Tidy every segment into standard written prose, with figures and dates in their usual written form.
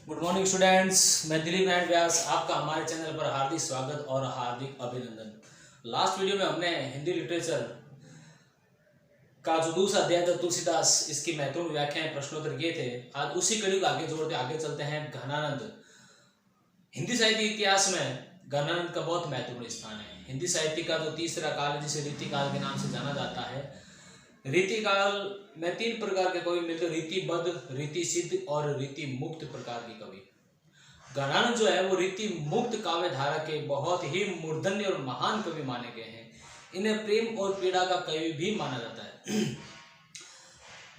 Good morning students, मैं दिलीप नारायण व्यास आपका हमारे चैनल पर हार्दिक स्वागत और हार्दिक अभिनंदन। लास्ट वीडियो में हमने हिंदी लिटरेचर का जो दूसरा अध्याय था तुलसीदास, इसकी महत्वपूर्ण व्याख्याएं प्रश्नोत्तर किए थे। आज उसी कड़ी को आगे जोड़ते आगे चलते हैं। घनानंद, हिंदी साहित्य इतिहास में घनानंद का बहुत महत्वपूर्ण स्थान है। हिंदी साहित्य का जो तीसरा काल है जिसे रीति काल के नाम से जाना जाता है। रीति काल में तीन प्रकार के कवि मिलते हैं: रीतिबद्ध, रीति सिद्ध और रीति मुक्त प्रकार के कवि। घनानंद जो है वो रीति मुक्त काव्य धारा के बहुत ही मूर्धन्य और महान कवि माने गए हैं। इन्हें प्रेम और पीड़ा का कवि भी माना जाता है।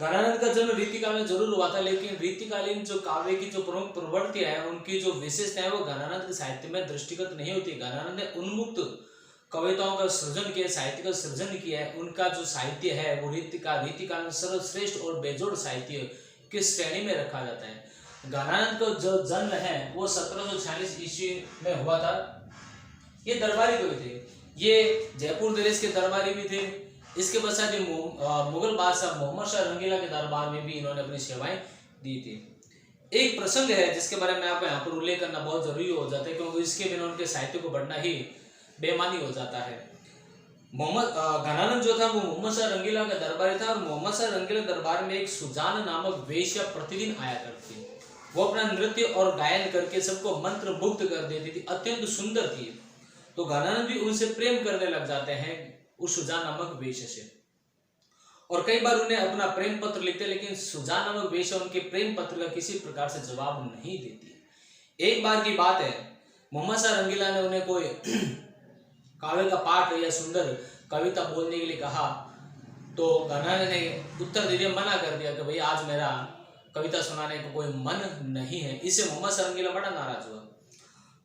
घनानंद का जन्म रीति काल में जरूर हुआ था, लेकिन रीतिकालीन जो काव्य की जो प्रमुख प्रवृत्तियां हैं, उनकी जो विशेषता है वो घनानंद के साहित्य में दृष्टिगत नहीं होती। घनानंद ने उन्मुक्त कविताओं का सृजन किया, साहित्य का सृजन किया है। उनका जो साहित्य है वो रीतिकाल में सर्वश्रेष्ठ और बेजोड़ साहित्य की श्रेणी में रखा जाता है। घनानंद का जो जन्म है वो 1746 ईस्वी में हुआ था। ये दरबारी कवि थे, ये जयपुर देश के दरबारी भी थे। इसके पश्चात मुगल बादशाह मोहम्मद शाह रंगीला के दरबार में भी इन्होंने अपनी सेवाएं दी थी। एक प्रसंग है जिसके बारे में आपको यहाँ पर उल्लेख करना बहुत जरूरी हो जाता है, क्योंकि इसके बिना उनके साहित्य को बढ़ना ही बेमानी हो जाता है। घनानंद जो था वो मोहम्मद शाह रंगीला का दरबारी था, और मोहम्मद शाह रंगीला दरबार में एक सुजान नामक वेश्या प्रतिदिन आया करती। वो अपना नृत्य और गायन करके सबको मंत्र मुग्ध कर देती थी, अत्यंत सुंदर थी। तो घनानंद भी उनसे प्रेम करने लग जाते हैं, उस सुजान नामक वेश्या से, और कई बार उन्हें अपना प्रेम पत्र लिखते, लेकिन सुजान नामक वेश्या उनके प्रेम पत्र का किसी प्रकार से जवाब नहीं देती। एक बार की बात है, मोहम्मद शाह रंगीला ने उन्हें कोई काव्य का पाठ या सुंदर कविता बोलने के लिए कहा, तो घनानंद ने उत्तर दे दिया, मना कर दिया कि भाई आज मेरा कविता सुनाने को कोई मन नहीं है। इससे मोहम्मद शाह रंगीला बड़ा नाराज हुआ।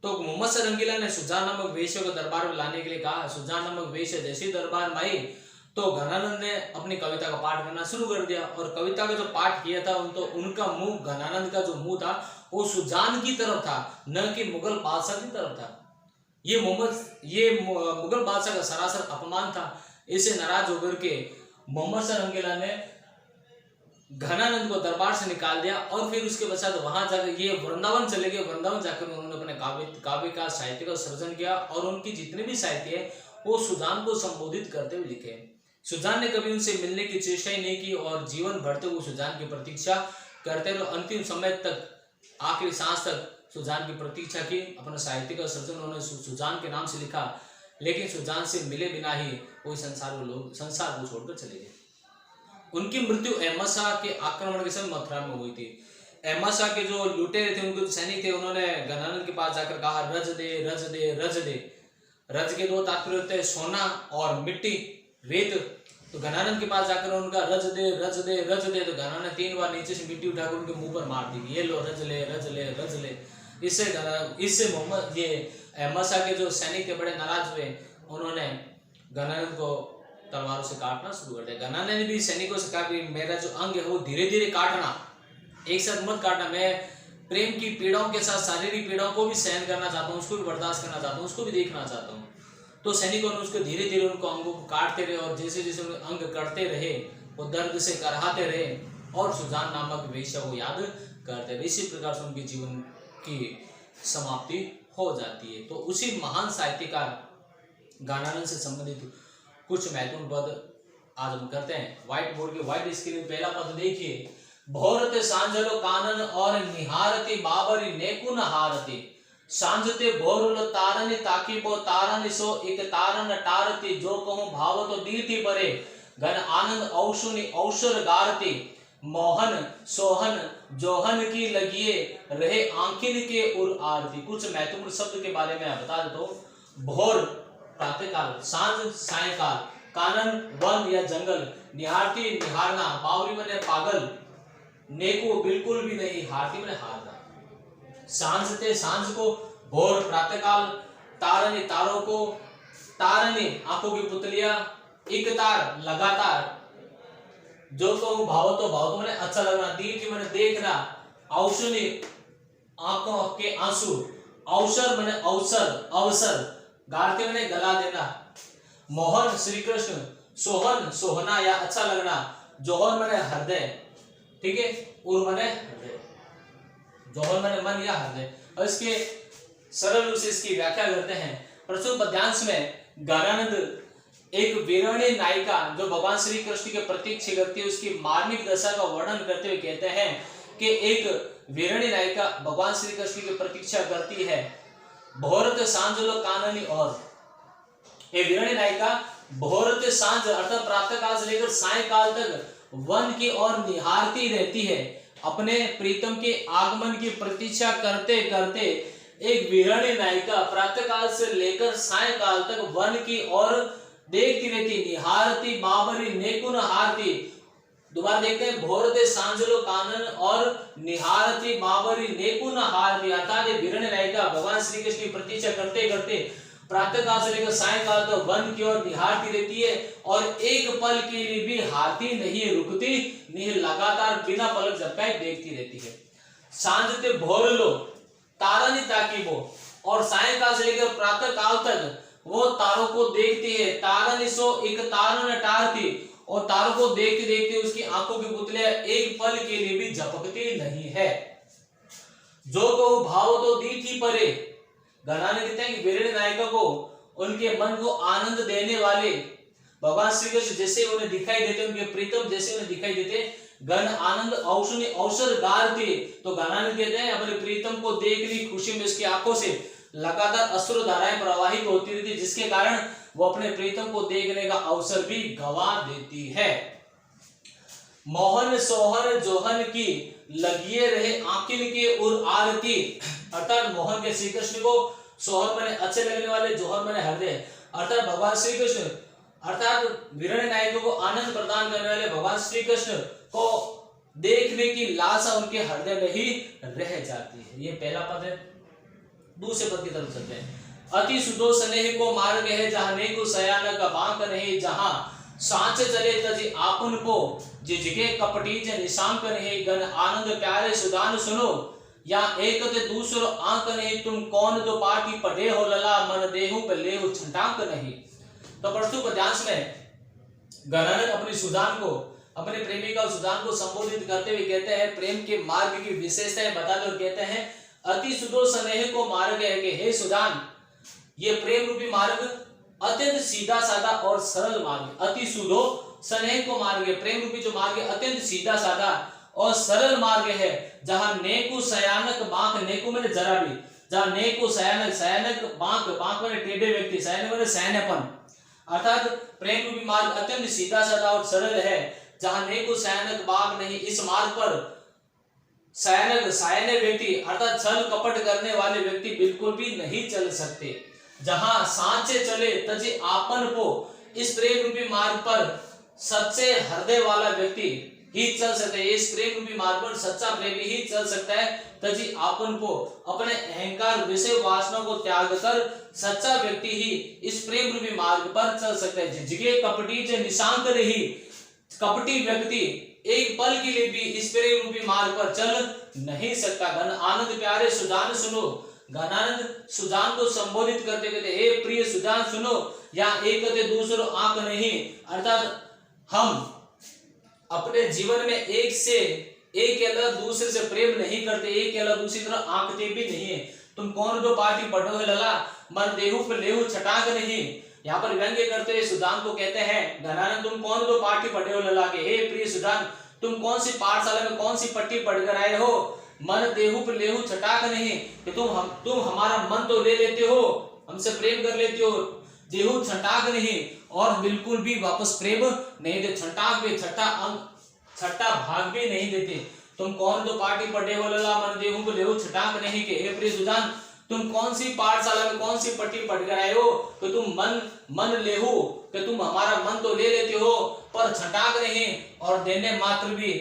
तो मोहम्मद शाह रंगीला ने सुजान नामक वेश्या को दरबार में लाने के लिए कहा। सुजान नामक वेश्या जैसे दरबार में आई तो घनानंद ने अपनी कविता का पाठ करना शुरू कर दिया, और कविता का जो पाठ किया था तो उनका मुंह, घनानंद का जो मुंह था वो सुजान की तरफ था, न कि मुगल बादशाह की तरफ था। ये मुगल बादशाह का सरासर अपमान था। इससे नाराज होकर के मोहम्मद शाह रंगीला ने घनानंद को दरबार से निकाल दिया, और फिर उसके पश्चात वहां जाकर ये वृंदावन चले गए। वृंदावन जाकर उन्होंने अपने काव्य का साहित्य का सृजन किया, और उनकी जितने भी साहित्य है वो सुजान को संबोधित करते हुए लिखे। सुजान ने कभी उनसे मिलने की चेष्टा ही नहीं की, और जीवन भर तक वो सुजान की प्रतीक्षा करते रहे। अंतिम समय तक, आखिरी सांस तक सुजान की प्रतीक्षा की। अपना साहित्य का सृजन उन्होंने सुजान के नाम से लिखा, लेकिन सुजान से मिले बिना ही वो संसार को छोड़कर चले गए। उनकी मृत्यु अहमद शाह के आक्रमण के समय मथुरा में हुई थी। अहमद शाह के जो लुटेरे थे, उनके सैनिक थे, उन्होंने घनानंद के पास जाकर कहा, रज दे रज दे रज दे। रज के दो तात्पर्य होते हैं, सोना और मिट्टी, रेत। तो घनानंद के पास जाकर उनका रज दे रज दे रज दे, तो घनानंद ने 3 बार नीचे से मिट्टी उठाकर उनके मुंह पर मार दी, ये लो रज ले रज ले रज ले। इससे मोहम्मद ये अहमद शाह के जो सैनिक थे बड़े नाराज हुए। उन्होंने घनानंद को तलवारों से काटना शुरू कर दिया। घनानंद ने भी सैनिकों से कहा कि मेरा जो अंग है वो धीरे धीरे काटना, एक साथ मत काटना। मैं प्रेम की पीड़ाओं के साथ शारीरिक पीड़ाओं को भी सहन करना चाहता हूँ, उसको भी बर्दाश्त करना चाहता हूँ, उसको भी देखना चाहता हूँ। तो सैनिकों ने उसको धीरे धीरे उनको अंगों को काटते रहे, और जैसे जैसे उनके अंग कटते रहे वो दर्द से करहाते रहे, और सुजान नामक वेश्या को याद करते रहे। इसी प्रकार से उनके जीवन की समाप्ति हो जाती है। तो उसी महान साहित्यकार घनानंद से संबंधित कुछ महत्वपूर्ण पद आज हम करते हैं। व्हाइट बोर्ड के व्हाइट स्क्रीन पहला पद देखिए, भोरते सांझलो कानन और निहारती बाबरी नेकुन हारती। सांझते भोरुल तारनि ताकि बो तारनि सो एक तारन टारती। जो कहूँ भाव तो दीर्ति परे घन आनंद औषुनि औषर गारती। मोहन सोहन जोहन की लगिए रहे आंखिन के उर आरती। कुछ महत्वपूर्ण शब्द के बारे में बता देता हूँ। भोर प्रातःकाल, सांझ सायंकाल, कानन वन या जंगल, निहारती निहारना, बावरी मने पागल, नेको बिल्कुल भी नहीं, हारती मने हारना। सांझते सांझ को, भोर प्रातःकाल, तारने तारों को, तारने आंखों की पुतलियां, एक तार लगातार, जो कहूँ भाव तो मैंने अच्छा लगना, दीर्घ मैंने देखना, औषधि आंखों के आंसू, अवसर मैंने अवसर अवसर, गारते मैंने गला देना। मोहन श्री कृष्ण, सोहन सोहना या अच्छा लगना, जोहन मैंने हृदय, ठीक है, उर मैंने हृदय। जौहर माने मन या हृदय। और इसके सरल रूप से इसकी व्याख्या करते हैं। प्रस्तुत पद्यांश में ज्ञानानंद एक वीराणी नायिका जो भगवान श्री कृष्ण के प्रतीक व्यक्ति उसकी मार्मिक दशा का वर्णन करते हुए कहते हैं कि एक वीराणी नायिका भगवान श्री कृष्ण की प्रतीक्षा करती है भोरत सांझलो काननी। और ये वीराणी नायिका भोरत सांझ अर्थात प्रातः काल से लेकर सायकाल तक वन की ओर निहारती रहती है। अपने प्रीतम के आगमन की प्रतीक्षा करते करते एक वीराणी नायिका प्रातः काल से लेकर सायकाल तक वन की ओर देखती रहती, निहारती बाबरी नेकुन हारती। दोबारा देखते हैं, भोरते सांझलो कानन और निहारती बाबरी नेकुन हारती। अर्थात वीराणी नायिका भगवान श्री कृष्ण की प्रतीक्षा करते करते प्रातः काल से लेकर सायकाल तक वन की ओर निहारती रहती है और एक पल के लिए भी हारती नहीं, रुकती नहीं, लगातार बिना पलक झपकाए देखती रहती है। सांझते भोर लो तारानी ताकी वो, और सायकाल से लेकर प्रातः काल तक वो तारों को देखती है। तारन सो एक तारन टारती, और तारों को देखते देखते उसकी आंखों की पुतलियां एक पल के लिए भी झपकती नहीं है। जो को भाव तो दी थी परे, घराने कहते हैं कि वीराणी नायिका को उनके मन को आनंद देने वाले भगवान श्री कृष्ण जैसे उन्हें दिखाई देते, उनके प्रीतम जैसे उन्हें दिखाई देते, गण आनंद अवसर गारती। तो घराने कहते हैं अपने प्रीतम को देखने खुशी में उसकी आंखों से लगातार अश्रु धाराएं प्रवाहित होती रहती, जिसके कारण वो अपने प्रीतम को देखने का अवसर भी गवा देती है। मोहन सोहन जोहन की लगिए रहे आंखिन के उर आरती। अर्थात मोहन के श्री कृष्ण को, सोहन माने अच्छे लगने वाले, जोहन माने हृदय, अर्थात भगवान श्री कृष्ण अर्थात वीराणी नायिका को आनंद प्रदान करने वाले भगवान श्री कृष्ण को देखने की लालसा उनके हृदय में ही रह जाती है। ये पहला पद है। दूसरे पद की तरफ चलते हैं। अति सुदो स्नेह को मार्ग है जहां नेकु सयान का बांक नहीं, जहां सांच चले तजी आपन को जिजगे कपटी जे निशांक नहीं, गण आनंद प्यारे सुदान सुनो या एक ते दूसरो आंक नहीं, तुम कौन दो पाटी पढ़े हो लला मन देहु पे लेहु छंटांक नहीं। तो प्रस्तुत पद्यांश में गणानंद अपनी सुदान को, अपने प्रेमिका सुदान को संबोधित करते हुए कहते हैं, प्रेम के मार्ग की विशेषताएं बताते हुए कहते हैं, अति सुदो स्नेह को मार्ग है कि हे सुदान, ये प्रेम रूपी मार्ग अत्यंत सीधा साधा और सरल मार्ग। अति सुदो स्नेह को मार्ग है, प्रेम रूपी जो मार्ग है अत्यंत सीधा साधा और सरल मार्ग है, जहां नेकु सयानक बांक, नेकु मैंने जरा भी, जहां नेकु सयानक, सयानक बांक, बांक मैंने टेढ़े व्यक्ति, सयानक मैंने सयानपन, अर्थात प्रेम रूपी मार्ग अत्यंत सीधा साधा और सरल है, जहां नेकु सयानक बांक नहीं। इस मार्ग पर सायन व्यक्ति अर्थात छल कपट करने वाले व्यक्ति बिल्कुल भी नहीं चल सकते। जहां सांचे चले तजी आपन को, इस प्रेम रूपी मार्ग पर सच्चे हृदय वाला व्यक्ति ही चल सकता है। इस प्रेम रूपी मार्ग पर सच्चा प्रेमी ही चल सकता है। तजी आपन को, अपने अहंकार विषय वासना को त्याग कर सच्चा व्यक्ति ही इस प्रेम रूपी मार्ग पर चल सकता है। जिजगे कपटी जे निशांक रही, कपटी व्यक्ति एक पल के लिए भी इस प्रेम रूपी मार्ग पर चल नहीं सकता। घन आनंद प्यारे सुजान सुनो, घनानंद सुजान को संबोधित करते कहते, हे प्रिय सुजान सुनो, या एक दूसरो आंक नहीं, अर्थात हम अपने जीवन में एक से एक के अलावा दूसरे से प्रेम नहीं करते, एक के अलावा दूसरी तरफ आंकते भी नहीं है। तुम कौन दो पार्टी पढ़ो है लला, मन देहु पे लेहु छटाक नहीं। यहाँ पर व्यंग्य करते हुए सुदान को कहते हैं, घनानंद तुम कौन दो पार्टी पढ़े हो लला के, हे प्रिय सुदान तुम कौन सी पाठशाला में कौन सी पट्टी पढ़कर आए हो, मन देहु पे लेहु छटाक नहीं, कि तुम हमारा मन तो ले लेते हो, हमसे प्रेम कर लेते हो, देहु छटाक नहीं, और बिल्कुल भी वापस प्रेम नहीं दे, छटाक भी छठा अंक छठा भाग भी नहीं देते। तुम कौन दो पार्टी पढ़े हो लला, मन देहु पे लेहु छटाक नहीं, के हे प्रिय सुजान तुम कौन सी पाठशाला में कौन सी पट्टी पढ़कर आए हो, कि तुम मन लेहु, कि तुम हमारा मन तो ले लेते हो पर छटाक नहीं, और देने मात्र भी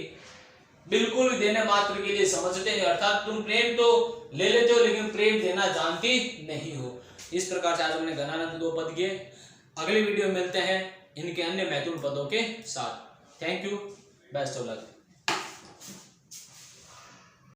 बिल्कुल भी देने मात्र के लिए समझते नहीं, अर्थात तुम प्रेम तो ले लेते हो लेकिन प्रेम देना जानती नहीं हो। इस प्रकार से आज हमने घनानंद दो पद किए। अगले वीडियो में मिलते हैं इनके अन्य महत्वपूर्ण पदों के साथ। Thank you, best of luck.